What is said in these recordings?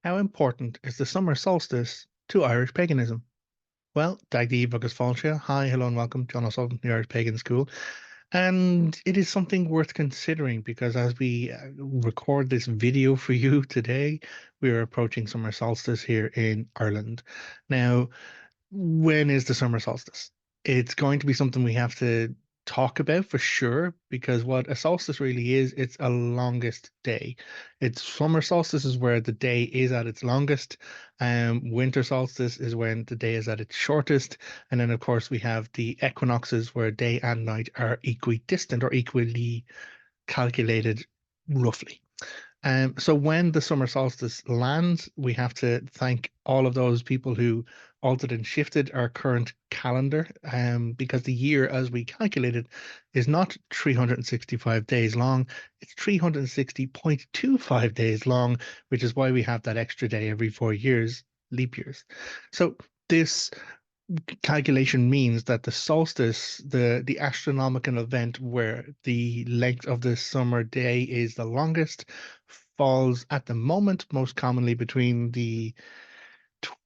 How important is the summer solstice to Irish paganism? Well, Dagdi Bugus Fáilte. Hi, hello, and welcome. Jon O'Sullivan from the Irish Pagan School. And it is something worth considering because as we record this video for you today, we are approaching summer solstice here in Ireland. Now, when is the summer solstice? It's going to be something we have to talk about for sure, because what a solstice really is, it's a longest day. It's summer solstice is where the day is at its longest. Winter solstice is when the day is at its shortest. And then, of course, we have the equinoxes where day and night are equidistant or equally calculated roughly. So when the summer solstice lands, we have to thank all of those people who altered and shifted our current calendar, because the year, as we calculated, is not 365 days long. It's 360.25 days long, which is why we have that extra day every 4 years, leap years. So this calculation means that the solstice, the astronomical event where the length of the summer day is the longest, falls at the moment most commonly between the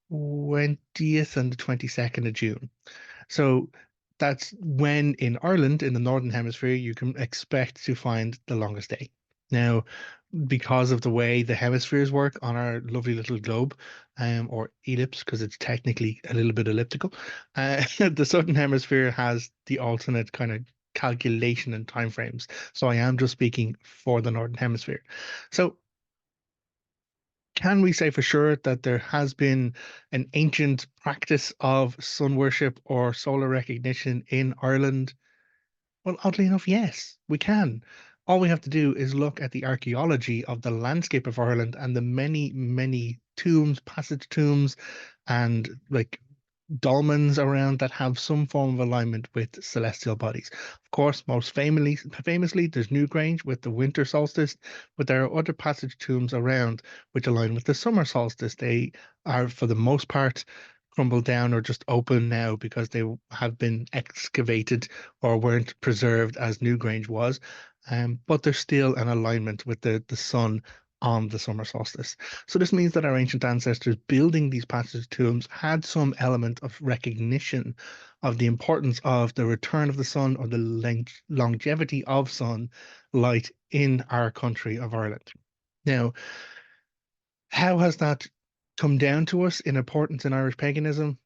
20th and the 22nd of June. So that's when in Ireland, in the Northern Hemisphere, you can expect to find the longest day. Now, because of the way the hemispheres work on our lovely little globe, or ellipse, because it's technically a little bit elliptical, the Southern Hemisphere has the alternate kind of calculation and timeframes. So I am just speaking for the Northern Hemisphere. So can we say for sure that there has been an ancient practice of sun worship or solar recognition in Ireland? Well, oddly enough, yes, we can. All we have to do is look at the archaeology of the landscape of Ireland and the many, many tombs, passage tombs, and like dolmens around that have some form of alignment with celestial bodies. Of course, most famously, there's Newgrange with the winter solstice, but there are other passage tombs around which align with the summer solstice. They are, for the most part, crumbled down or just open now because they have been excavated or weren't preserved as Newgrange was. But there's still an alignment with the sun on the summer solstice. So this means that our ancient ancestors building these passage tombs had some element of recognition of the importance of the return of the sun or the longevity of sunlight in our country of Ireland. Now, how has that come down to us in importance in Irish paganism?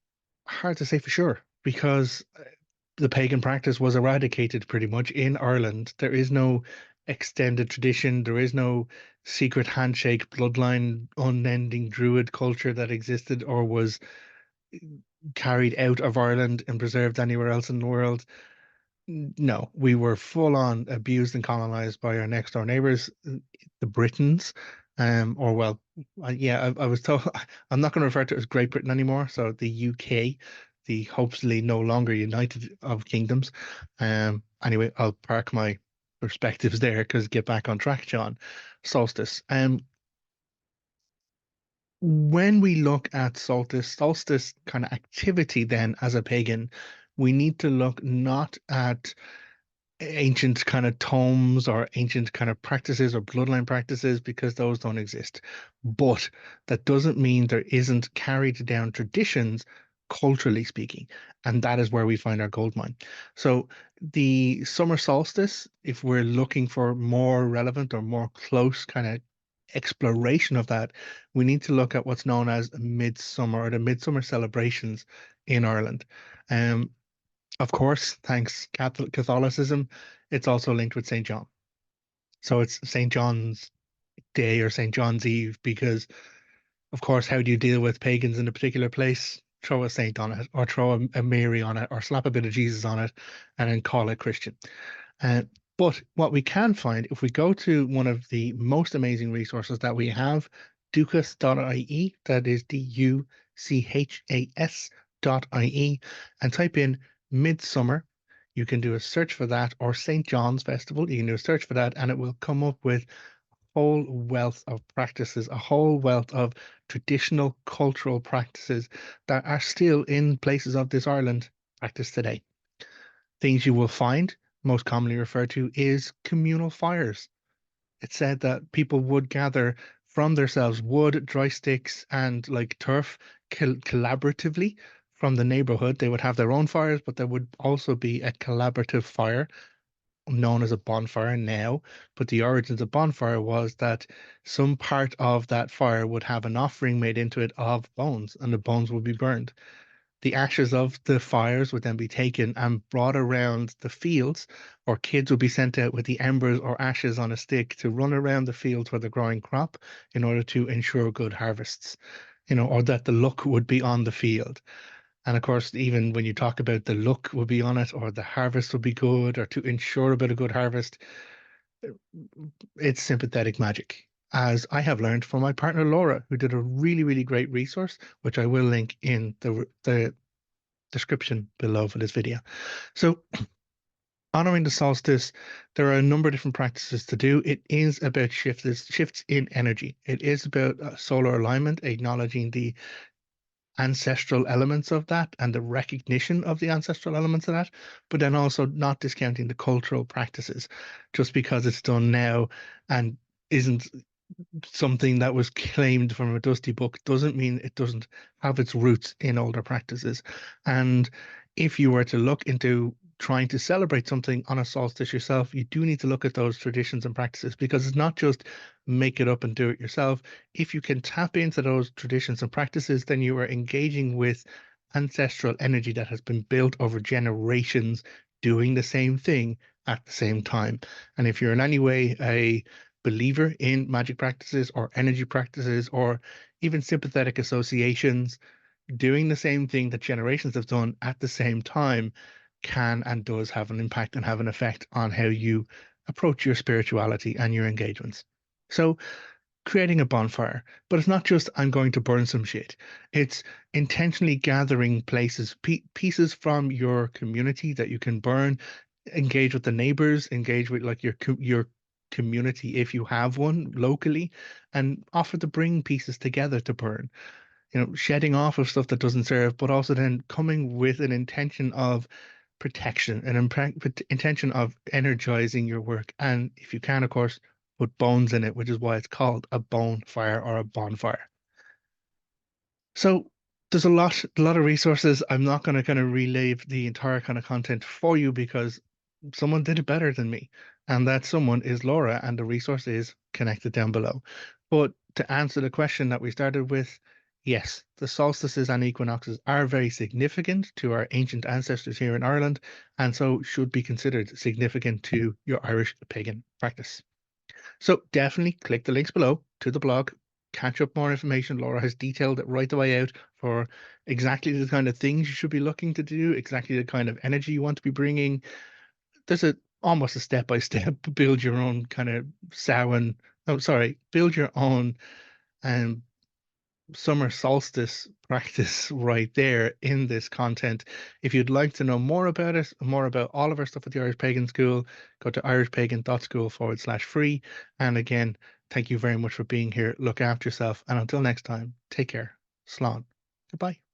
Hard to say for sure, because the pagan practice was eradicated pretty much in Ireland. There is no extended tradition. There is no secret handshake bloodline, unending druid culture that existed or was carried out of Ireland and preserved anywhere else in the world. No, we were full on abused and colonized by our next door neighbors, the Britons. Or well, I was told I'm not going to refer to it as Great Britain anymore. So the UK, the hopefully no longer United of Kingdoms. Anyway, I'll park my perspectives there because get back on track, John. Solstice. When we look at solstice kind of activity, then as a pagan, we need to look not at ancient kind of tomes or ancient kind of practices or bloodline practices because those don't exist. But that doesn't mean there isn't carried down traditions culturally speaking. And that is where we find our gold mine. So the summer solstice, if we're looking for more relevant or more close kind of exploration of that, we need to look at what's known as midsummer or the midsummer celebrations in Ireland. Um, of course, thanks Catholicism, it's also linked with St. John. So it's St. John's Day or St. John's Eve because, of course, how do you deal with pagans in a particular place? Throw a saint on it, or throw a Mary on it, or slap a bit of Jesus on it, and then call it Christian. Uh, but what we can find, if we go to one of the most amazing resources that we have, duchas.ie, that is duchas.ie, and type in Midsummer. You can do a search for that, or St. John's Festival. You can do a search for that, and it will come up with a whole wealth of practices, a whole wealth of traditional cultural practices that are still in places of this Ireland practiced today. Things you will find most commonly referred to is communal fires. It said that people would gather from themselves wood, dry sticks, and like turf collaboratively from the neighborhood. They would have their own fires, but there would also be a collaborative fire known as a bonfire now. But the origins of bonfire was that some part of that fire would have an offering made into it of bones, and the bones would be burned. The ashes of the fires would then be taken and brought around the fields, or kids would be sent out with the embers or ashes on a stick to run around the fields where they're growing crop in order to ensure good harvests, or that the luck would be on the field. And of course, even when you talk about the luck would be on it, or the harvest would be good, or to ensure about a good harvest, it's sympathetic magic. As I have learned from my partner Laura, who did a really, really great resource, which I will link in the description below for this video. So, honoring the solstice, there are a number of different practices to do. It is about shifts in energy. It is about solar alignment, acknowledging the ancestral elements of that and the recognition of the ancestral elements of that, but then also not discounting the cultural practices just because it's done now and isn't something that was claimed from a dusty book doesn't mean it doesn't have its roots in older practices. And if you were to look into trying to celebrate something on a solstice yourself, you do need to look at those traditions and practices because it's not just make it up and do it yourself. If you can tap into those traditions and practices, then you are engaging with ancestral energy that has been built over generations doing the same thing at the same time. And if you're in any way a believer in magic practices or energy practices or even sympathetic associations, doing the same thing that generations have done at the same time can and does have an impact and have an effect on how you approach your spirituality and your engagements. So, creating a bonfire, but it's not just I'm going to burn some shit. It's intentionally gathering pieces from your community that you can burn, engage with the neighbors, engage with like your community if you have one locally, and offer to bring pieces together to burn. Shedding off of stuff that doesn't serve, but also then coming with an intention of protection, an intention of energizing your work. And if you can, of course, put bones in it, which is why it's called a bonfire or a bonfire. So there's a lot of resources. I'm not going to kind of relive the entire kind of content for you because someone did it better than me. And that someone is Laura, and the resource is connected down below. But to answer the question that we started with, yes, the solstices and equinoxes are very significant to our ancient ancestors here in Ireland, and so should be considered significant to your Irish pagan practice. So definitely click the links below to the blog, catch up more information. Laura has detailed it right the way out for exactly the kind of things you should be looking to do, exactly the kind of energy you want to be bringing. There's almost a step by step build your own kind of Samhain. Oh, sorry, build your own um summer solstice practice right there in this content. If you'd like to know more about it, more about all of our stuff at the Irish Pagan School, go to irishpagan.school/free. And again, thank you very much for being here. Look after yourself. And until next time, take care. Slán. Goodbye.